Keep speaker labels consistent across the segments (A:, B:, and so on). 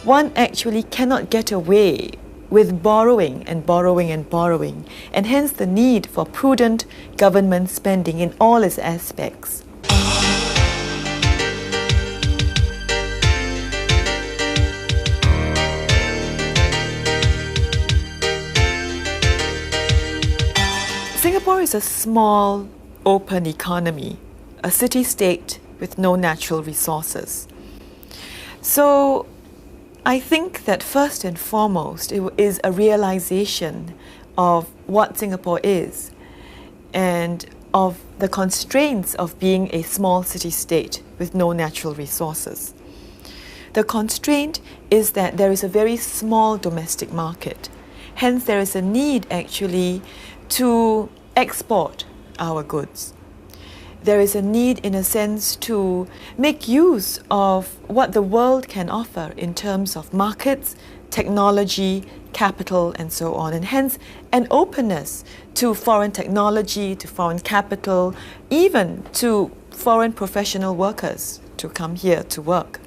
A: one actually cannot get away with borrowing and borrowing and borrowing, and hence the need for prudent government spending in all its aspects. Singapore is a small, open economy, a city-state with no natural resources. So I think that first and foremost, it is a realization of what Singapore is and of the constraints of being a small city-state with no natural resources. The constraint is that there is a very small domestic market. Hence, there is a need actually to export our goods. There is a need, in a sense, to make use of what the world can offer in terms of markets, technology, capital, and so on, and hence an openness to foreign technology, to foreign capital, even to foreign professional workers to come here to work.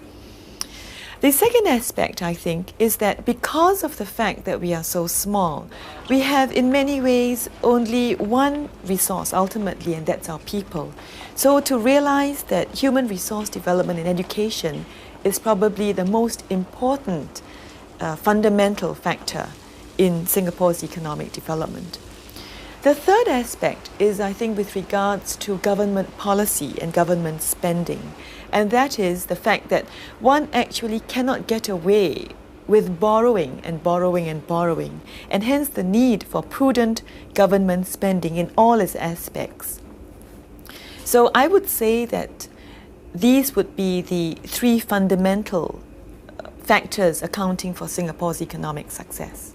A: The second aspect, I think, is that because of the fact that we are so small, we have in many ways only one resource ultimately, and that's our people. So to realize that human resource development and education is probably the most important fundamental factor in Singapore's economic development. The third aspect is, I think, with regards to government policy and government spending. And that is the fact that one actually cannot get away with borrowing and borrowing and borrowing, and hence the need for prudent government spending in all its aspects. So I would say that these would be the three fundamental factors accounting for Singapore's economic success.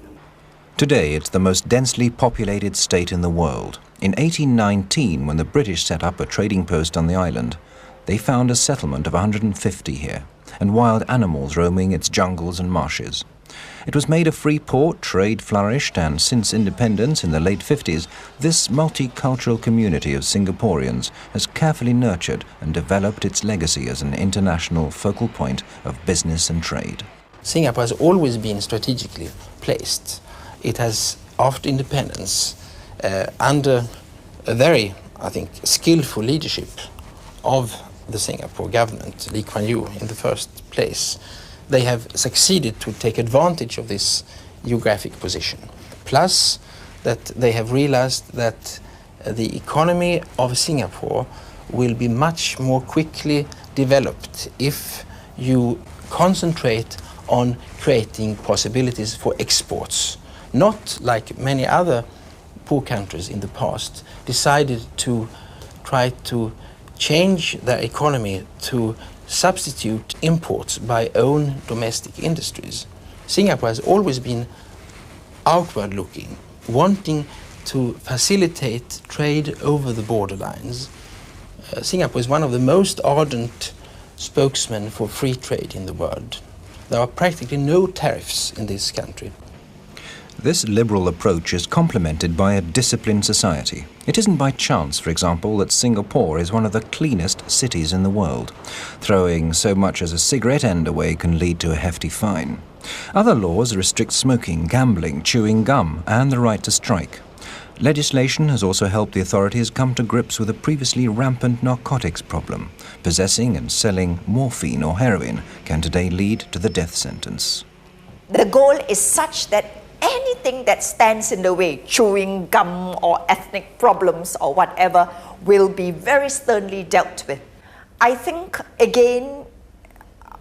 B: Today, it's the most densely populated state in the world. In 1819, when the British set up a trading post on the island, they found a settlement of 150 here, and wild animals roaming its jungles and marshes. It was made a free port, trade flourished, and since independence in the late 50s, this multicultural community of Singaporeans has carefully nurtured and developed its legacy as an international focal point of business and trade.
C: Singapore has always been strategically placed. It has, after independence, under a very, I think, skillful leadership of the Singapore government, Lee Kuan Yew in the first place, they have succeeded to take advantage of this geographic position. Plus, that they have realized that the economy of Singapore will be much more quickly developed if you concentrate on creating possibilities for exports, not like many other poor countries in the past decided to try to change their economy to substitute imports by own domestic industries. Singapore has always been outward looking, wanting to facilitate trade over the borderlines. Singapore is one of the most ardent spokesmen for free trade in the world. There are practically no tariffs in this country.
B: This liberal approach is complemented by a disciplined society. It isn't by chance, for example, that Singapore is one of the cleanest cities in the world. Throwing so much as a cigarette end away can lead to a hefty fine. Other laws restrict smoking, gambling, chewing gum, and the right to strike. Legislation has also helped the authorities come to grips with a previously rampant narcotics problem. Possessing and selling morphine or heroin can today lead to the death sentence.
D: The goal is such that anything that stands in the way, chewing gum or ethnic problems or whatever, will be very sternly dealt with. I think, again,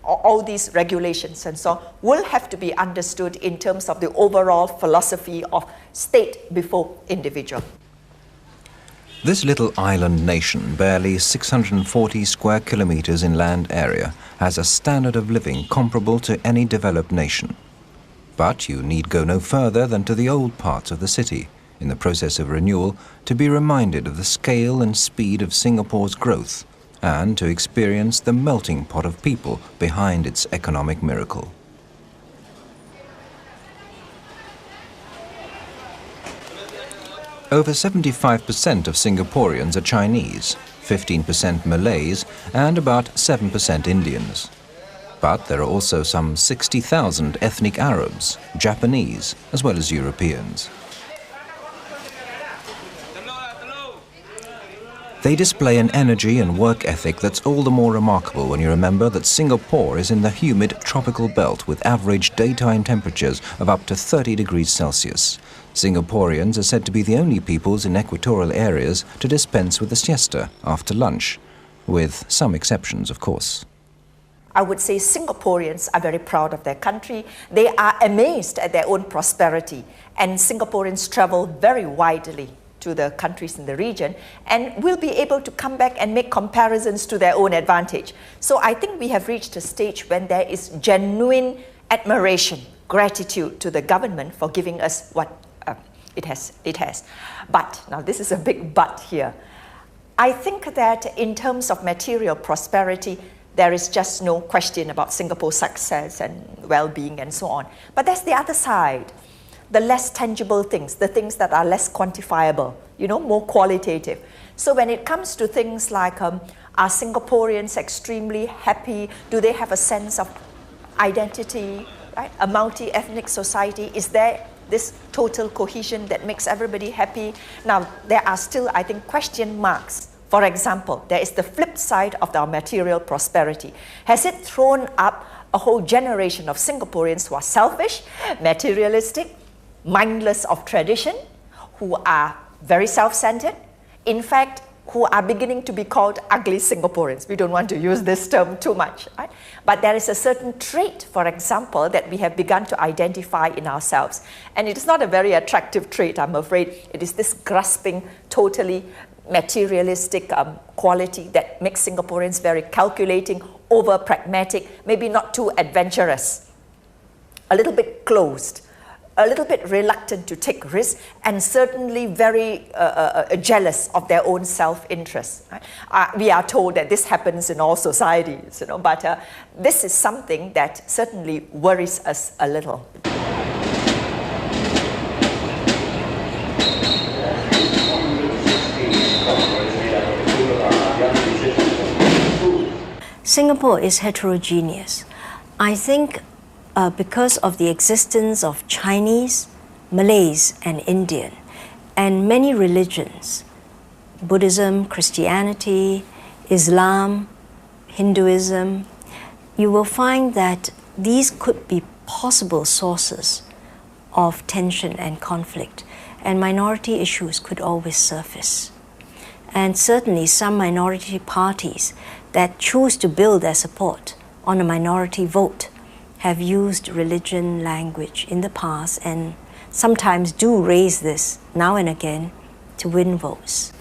D: all these regulations and so on will have to be understood in terms of the overall philosophy of state before individual.
B: This little island nation, barely 640 square kilometers in land area, has a standard of living comparable to any developed nation. But you need go no further than to the old parts of the city, in the process of renewal, to be reminded of the scale and speed of Singapore's growth, and to experience the melting pot of people behind its economic miracle. Over 75% of Singaporeans are Chinese, 15% Malays, and about 7% Indians. But there are also some 60,000 ethnic Arabs, Japanese, as well as Europeans. They display an energy and work ethic that's all the more remarkable when you remember that Singapore is in the humid tropical belt with average daytime temperatures of up to 30 degrees Celsius. Singaporeans are said to be the only peoples in equatorial areas to dispense with a siesta after lunch, with some exceptions, of course.
D: I would say Singaporeans are very proud of their country. They are amazed at their own prosperity, and Singaporeans travel very widely to the countries in the region and will be able to come back and make comparisons to their own advantage. So I think we have reached a stage when there is genuine admiration, gratitude to the government for giving us what it has. But, now this is a big but here. I think that in terms of material prosperity, there is just no question about Singapore's success and well-being and so on. But that's the other side. The less tangible things, the things that are less quantifiable, more qualitative. So when it comes to things like, are Singaporeans extremely happy? Do they have a sense of identity, right? A multi-ethnic society, is there this total cohesion that makes everybody happy? Now, there are still, I think, question marks. For example, there is the flip side of our material prosperity. Has it thrown up a whole generation of Singaporeans who are selfish, materialistic, mindless of tradition, who are very self-centered, in fact, who are beginning to be called ugly Singaporeans? We don't want to use this term too much, right? But there is a certain trait, for example, that we have begun to identify in ourselves. And it is not a very attractive trait, I'm afraid. It is this grasping, totally materialistic quality that makes Singaporeans very calculating, over-pragmatic, maybe not too adventurous, a little bit closed, a little bit reluctant to take risks, and certainly very jealous of their own self-interest. Right? We are told that this happens in all societies, but this is something that certainly worries us a little.
E: Singapore is heterogeneous. I think because of the existence of Chinese, Malays, and Indian, and many religions, Buddhism, Christianity, Islam, Hinduism, you will find that these could be possible sources of tension and conflict, and minority issues could always surface. And certainly some minority parties that choose to build their support on a minority vote have used religion, language in the past, and sometimes do raise this now and again to win votes.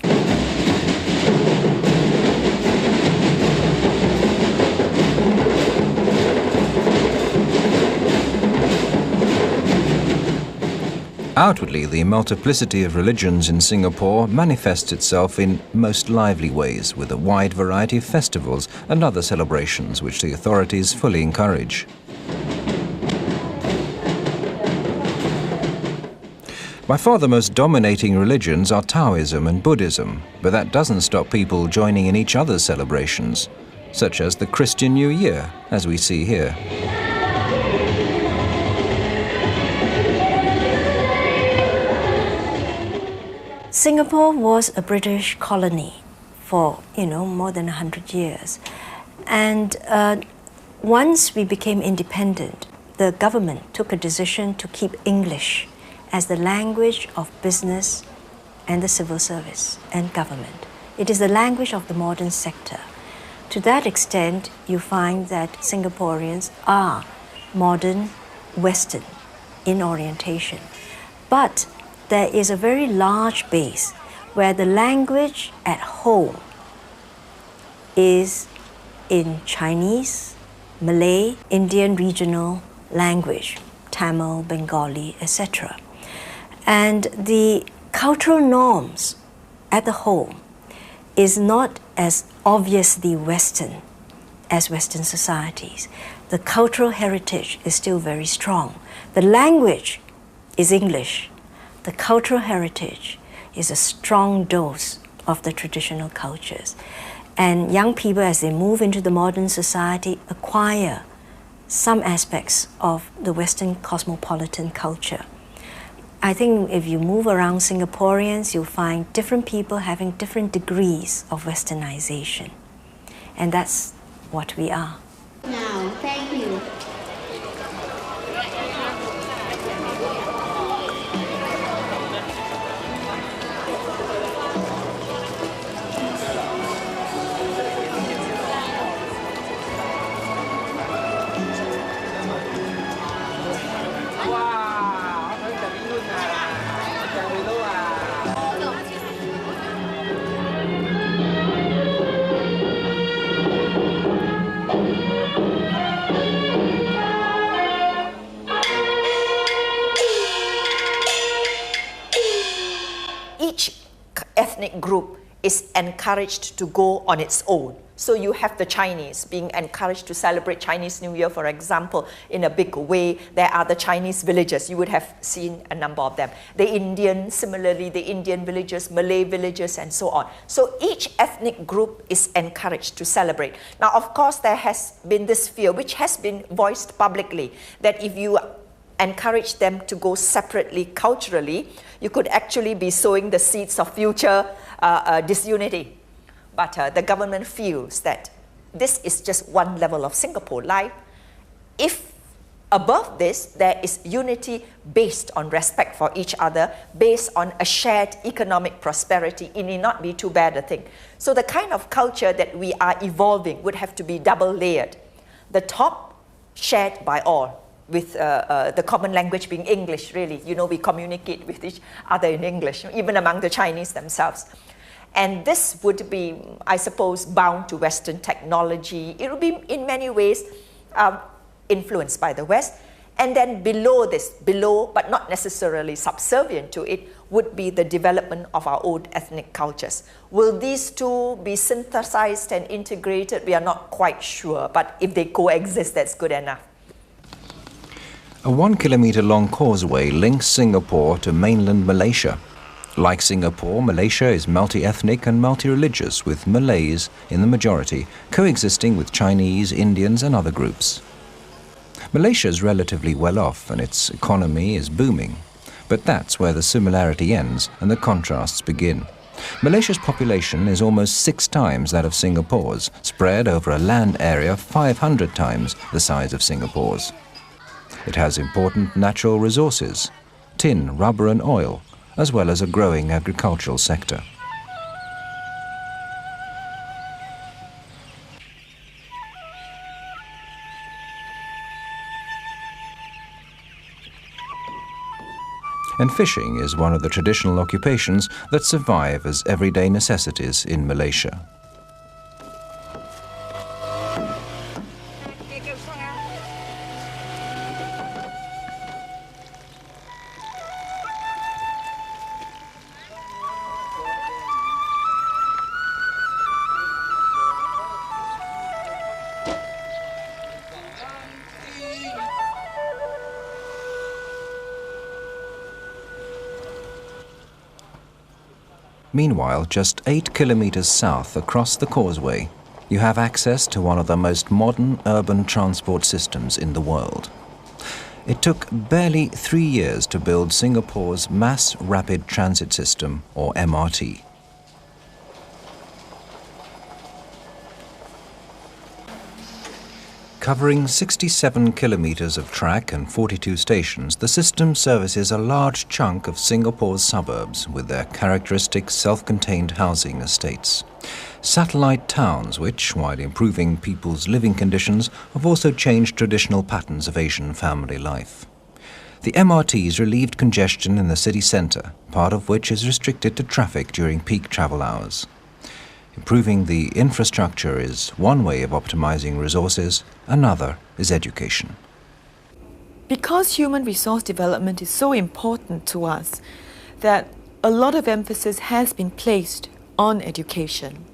B: Outwardly, the multiplicity of religions in Singapore manifests itself in most lively ways, with a wide variety of festivals and other celebrations which the authorities fully encourage. By far the most dominating religions are Taoism and Buddhism, but that doesn't stop people joining in each other's celebrations, such as the Christian New Year, as we see here.
E: Singapore was a British colony for, more than 100 years. And once we became independent, the government took a decision to keep English as the language of business and the civil service and government. It is the language of the modern sector. To that extent, you find that Singaporeans are modern, Western in orientation. But there is a very large base where the language at home is in Chinese, Malay, Indian regional language, Tamil, Bengali, etc. And the cultural norms at the home is not as obviously Western as Western societies. The cultural heritage is still very strong. The language is English. The cultural heritage is a strong dose of the traditional cultures. And young people, as they move into the modern society, acquire some aspects of the Western cosmopolitan culture. I think if you move around Singaporeans, you'll find different people having different degrees of Westernization. And that's what we are.
F: Now, thank you.
D: Each ethnic group is encouraged to go on its own. So you have the Chinese being encouraged to celebrate Chinese New Year, for example, in a big way. There are the Chinese villages. You would have seen a number of them. The Indian, similarly, the Indian villages, Malay villages, and so on. So each ethnic group is encouraged to celebrate. Now, of course, there has been this fear, which has been voiced publicly, that if you encourage them to go separately culturally, you could actually be sowing the seeds of future disunity. But the government feels that this is just one level of Singapore life. If above this, there is unity based on respect for each other, based on a shared economic prosperity, it need not be too bad a thing. So the kind of culture that we are evolving would have to be double layered. The top shared by all, with the common language being English, really. You know, we communicate with each other in English, even among the Chinese themselves. And this would be, I suppose, bound to Western technology. It would be, in many ways, influenced by the West. And then below this, below, but not necessarily subservient to it, would be the development of our own ethnic cultures. Will these two be synthesized and integrated? We are not quite sure, but if they coexist, that's good enough.
B: A 1 kilometre-long causeway links Singapore to mainland Malaysia. Like Singapore, Malaysia is multi-ethnic and multi-religious, with Malays in the majority, coexisting with Chinese, Indians and other groups. Malaysia is relatively well off and its economy is booming. But that's where the similarity ends and the contrasts begin. Malaysia's population is almost 6 times that of Singapore's, spread over a land area 500 times the size of Singapore's. It has important natural resources, tin, rubber and oil, as well as a growing agricultural sector. And fishing is one of the traditional occupations that survive as everyday necessities in Malaysia. Meanwhile, just 8 kilometers south across the causeway, you have access to one of the most modern urban transport systems in the world. It took barely 3 years to build Singapore's Mass Rapid Transit System, or MRT. Covering 67 kilometers of track and 42 stations, the system services a large chunk of Singapore's suburbs with their characteristic self-contained housing estates. Satellite towns which, while improving people's living conditions, have also changed traditional patterns of Asian family life. The MRTs relieved congestion in the city centre, part of which is restricted to traffic during peak travel hours. Improving the infrastructure is one way of optimizing resources, another is education.
A: Because human resource development is so important to us, that a lot of emphasis has been placed on education.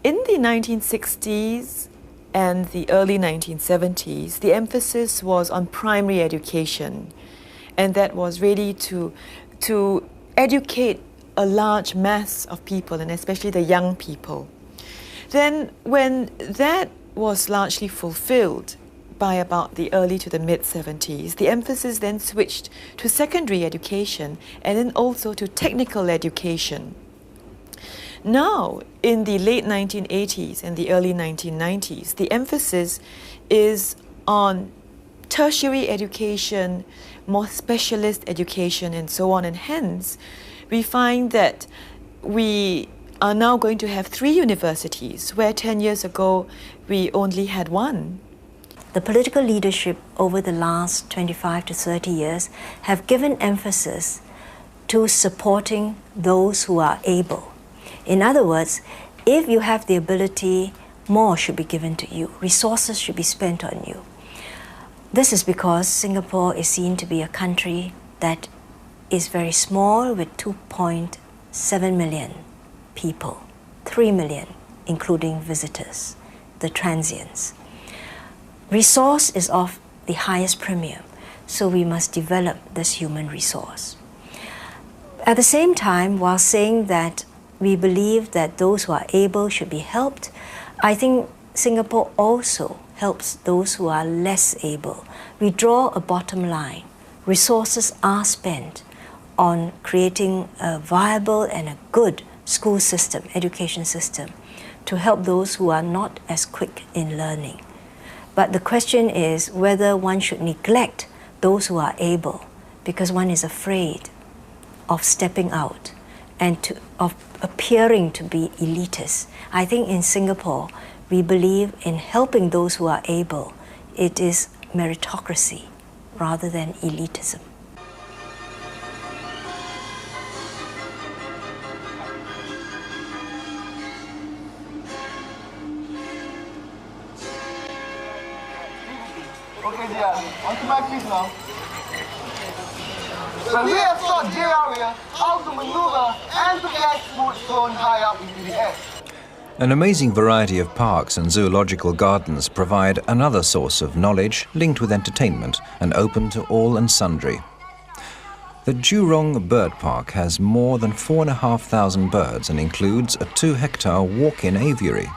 A: In the 1960s and the early 1970s, the emphasis was on primary education, and that was really to educate a large mass of people, and especially the young people. Then when that was largely fulfilled by about the early to the mid-70s, the emphasis then switched to secondary education and then also to technical education. Now, in the late 1980s and the early 1990s, the emphasis is on tertiary education, more specialist education, and so on. And hence, we find that we are now going to have 3 universities, where 10 years ago we only had 1.
E: The political leadership over the last 25 to 30 years have given emphasis to supporting those who are able. In other words, if you have the ability, more should be given to you. Resources should be spent on you. This is because Singapore is seen to be a country that is very small with 2.7 million people, 3 million including visitors, the transients. Resource is of the highest premium, so we must develop this human resource. At the same time, while saying that we believe that those who are able should be helped, I think Singapore also helps those who are less able. We draw a bottom line. Resources are spent on creating a viable and a good school system, education system, to help those who are not as quick in learning. But the question is whether one should neglect those who are able because one is afraid of stepping out and of appearing to be elitist. I think in Singapore, we believe in helping those who are able. It is meritocracy rather than elitism.
G: Okay, dear, onto my feet now. When we have taught JRA how to maneuver and to catch food thrown high up into the air.
B: An amazing variety of parks and zoological gardens provide another source of knowledge linked with entertainment and open to all and sundry. The Jurong Bird Park has more than 4,500 birds and includes a 2-hectare walk-in aviary.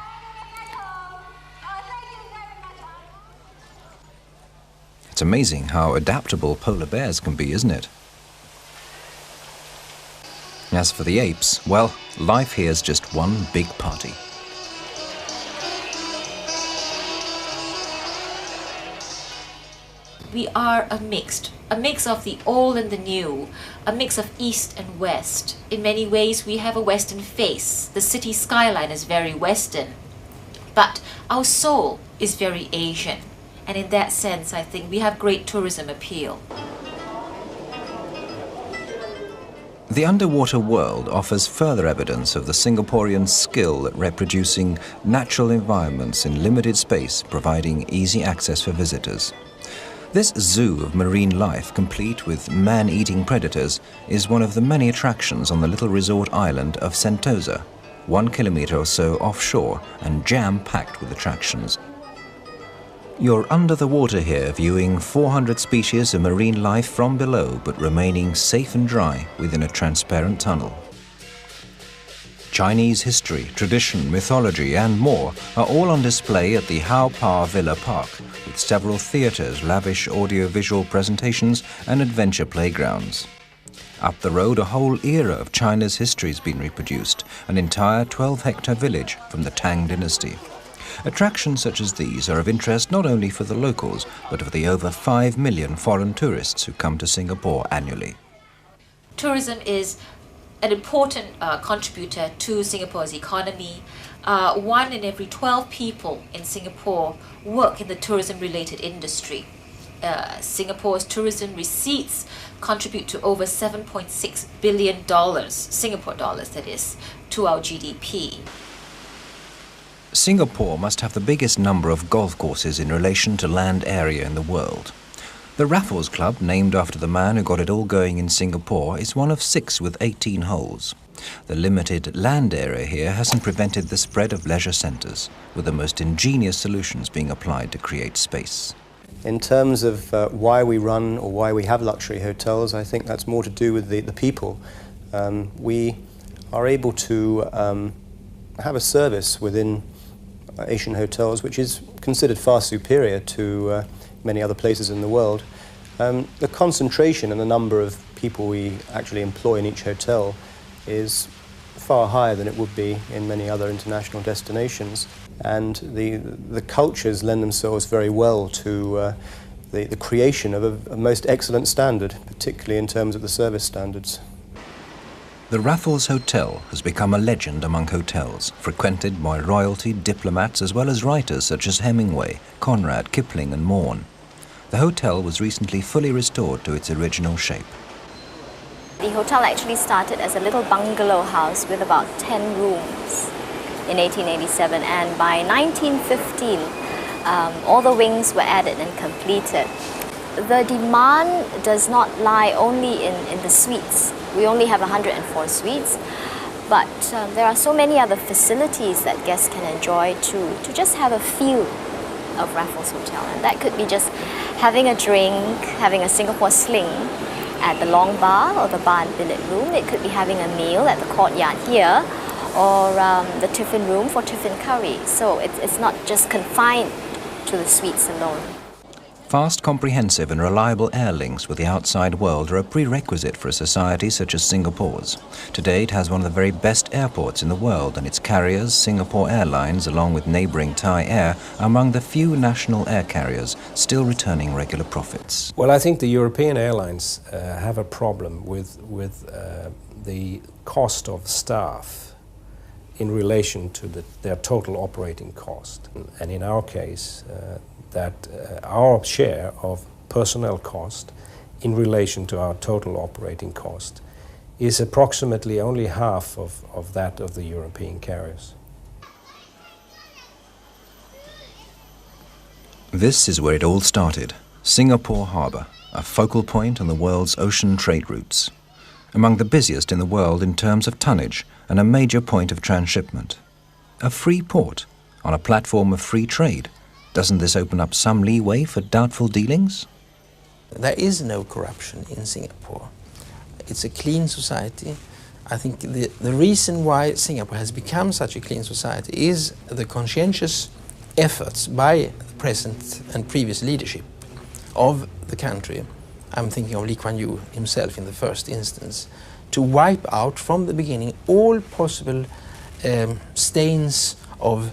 B: It's amazing how adaptable polar bears can be, isn't it? As for the apes, well, life here's just one big party.
H: We are a mix of the old and the new, a mix of East and West. In many ways, we have a Western face. The city skyline is very Western, but our soul is very Asian. And in that sense, I think we have great tourism appeal.
B: The underwater world offers further evidence of the Singaporean skill at reproducing natural environments in limited space, providing easy access for visitors. This zoo of marine life, complete with man-eating predators, is one of the many attractions on the little resort island of Sentosa, 1 kilometre or so offshore and jam-packed with attractions. You're under the water here, viewing 400 species of marine life from below, but remaining safe and dry within a transparent tunnel. Chinese history, tradition, mythology and more are all on display at the Hao Pa Villa Park, with several theatres, lavish audio-visual presentations and adventure playgrounds. Up the road, a whole era of China's history has been reproduced, an entire 12-hectare village from the Tang dynasty. Attractions such as these are of interest not only for the locals, but for the over 5 million foreign tourists who come to Singapore annually.
H: Tourism is an important contributor to Singapore's economy. 1 in every 12 people in Singapore work in the tourism-related industry. Singapore's tourism receipts contribute to over $7.6 billion, Singapore dollars that is, to our GDP.
B: Singapore must have the biggest number of golf courses in relation to land area in the world. The Raffles Club, named after the man who got it all going in Singapore, is one of 6 with 18 holes. The limited land area here hasn't prevented the spread of leisure centres, with the most ingenious solutions being applied to create space.
I: In terms of why we run or why we have luxury hotels, I think that's more to do with the people. We are able to have a service within Asian hotels, which is considered far superior to many other places in the world. The concentration and the number of people we actually employ in each hotel is far higher than it would be in many other international destinations. And the cultures lend themselves very well to the creation of a most excellent standard, particularly in terms of the service standards.
B: The Raffles Hotel has become a legend among hotels, frequented by royalty, diplomats, as well as writers such as Hemingway, Conrad, Kipling and Morn. The hotel was recently fully restored to its original shape.
J: The hotel actually started as a little bungalow house with about 10 rooms in 1887, and by 1915 all the wings were added and completed. The demand does not lie only in the suites. We only have 104 suites, but there are so many other facilities that guests can enjoy to just have a feel of Raffles Hotel. And that could be just having a drink, having a Singapore sling at the long bar or the bar and billiard room. It could be having a meal at the courtyard here, or the tiffin room for tiffin curry. So it's not just confined to the suites alone.
B: Fast, comprehensive and reliable air links with the outside world are a prerequisite for a society such as Singapore's. Today it has one of the very best airports in the world, and its carriers, Singapore Airlines, along with neighbouring Thai Air, are among the few national air carriers still returning regular profits.
K: Well, I think the European airlines have a problem with the cost of staff in relation to their total operating cost. And in our case, that our share of personnel cost in relation to our total operating cost is approximately only half of that of the European carriers.
B: This is where it all started, Singapore Harbour, a focal point on the world's ocean trade routes. Among the busiest in the world in terms of tonnage and a major point of transshipment. A free port on a platform of free trade. Doesn't this open up some leeway for doubtful dealings?
C: There is no corruption in Singapore. It's a clean society. I think the reason why Singapore has become such a clean society is the conscientious efforts by the present and previous leadership of the country. I'm thinking of Lee Kuan Yew himself in the first instance, to wipe out from the beginning all possible stains of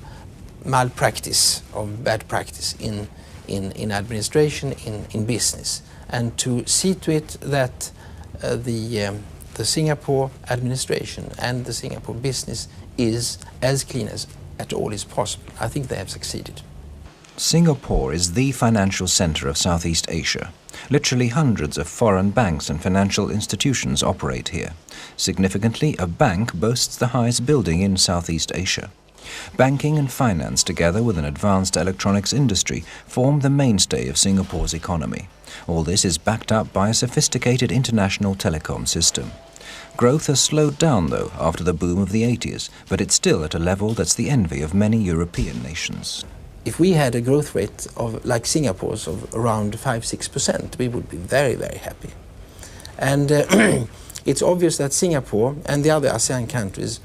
C: malpractice, of bad practice in administration, in business, and to see to it that the Singapore administration and the Singapore business is as clean as at all is possible. I think they have succeeded.
B: Singapore is the financial centre of Southeast Asia. Literally hundreds of foreign banks and financial institutions operate here. Significantly, a bank boasts the highest building in Southeast Asia. Banking and finance, together with an advanced electronics industry, form the mainstay of Singapore's economy. All this is backed up by a sophisticated international telecom system. Growth has slowed down, though, after the boom of the 80s, but it's still at a level that's the envy of many European nations.
C: If we had a growth rate of, like Singapore's, of around 5–6%, we would be very, very happy. And it's obvious that Singapore and the other ASEAN countries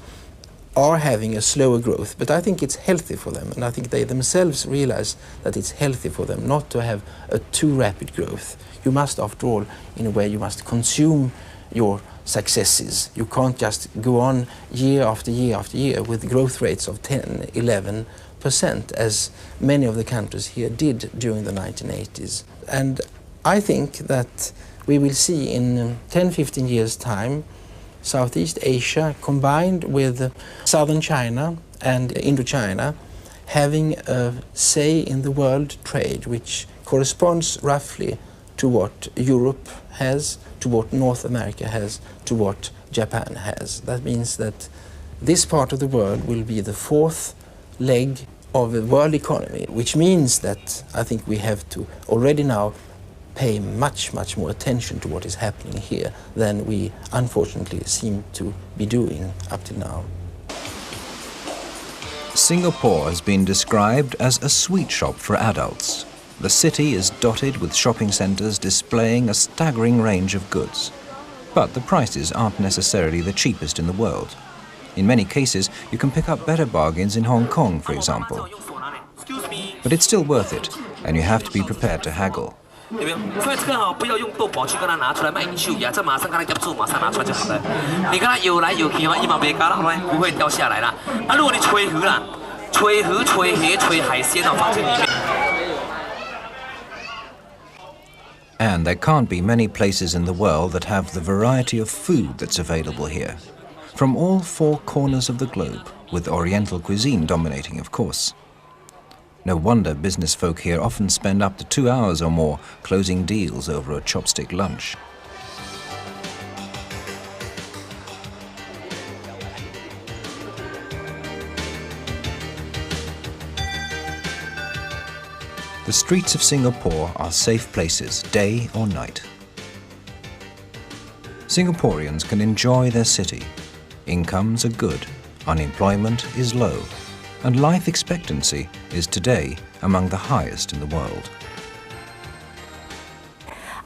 C: are having a slower growth, but I think it's healthy for them, and I think they themselves realize that it's healthy for them not to have a too rapid growth. You must, after all, in a way, you must consume your successes. You can't just go on year after year after year with growth rates of 10–11%, as many of the countries here did during the 1980s. And I think that we will see in 10–15 years' time Southeast Asia combined with southern China and Indochina having a say in the world trade, which corresponds roughly to what Europe has, to what North America has, to what Japan has. That means that this part of the world will be the fourth leg of the world economy, which means that I think we have to already now pay much, much more attention to what is happening here than we unfortunately seem to be doing up till now.
B: Singapore has been described as a sweet shop for adults. The city is dotted with shopping centres displaying a staggering range of goods. But the prices aren't necessarily the cheapest in the world. In many cases, you can pick up better bargains in Hong Kong, for example. But it's still worth it, and you have to be prepared to haggle.
L: 有没有？所以这个不要用豆包去跟他拿出来卖你手呀，这马上跟他夹住，马上拿出来就好了。你跟他游来游去一毛别干了，不会掉下来啦。如果你吹鱼啦，吹鱼、吹蟹、吹海鲜放进里面。
B: And there can't be many places in the world that have the variety of food that's available here. From all four corners of the globe, with Oriental cuisine dominating, of course. No wonder business folk here often spend up to 2 hours or more closing deals over a chopstick lunch. The streets of Singapore are safe places, day or night. Singaporeans can enjoy their city. Incomes are good, unemployment is low, and life expectancy is today among the highest in the world.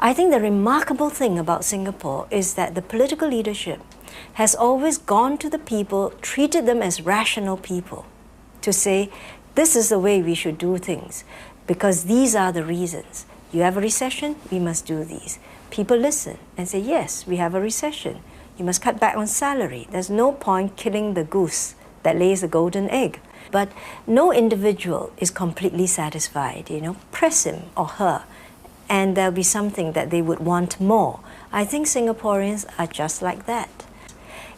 E: I think the remarkable thing about Singapore is that the political leadership has always gone to the people, treated them as rational people, to say, this is the way we should do things, because these are the reasons. You have a recession, we must do these. People listen and say, yes, we have a recession. You must cut back on salary. There's no point killing the goose that lays the golden egg. But no individual is completely satisfied, you know. Press him or her, and there'll be something that they would want more. I think Singaporeans are just like that.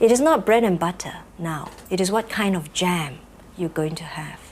E: It is not bread and butter now. It is what kind of jam you're going to have.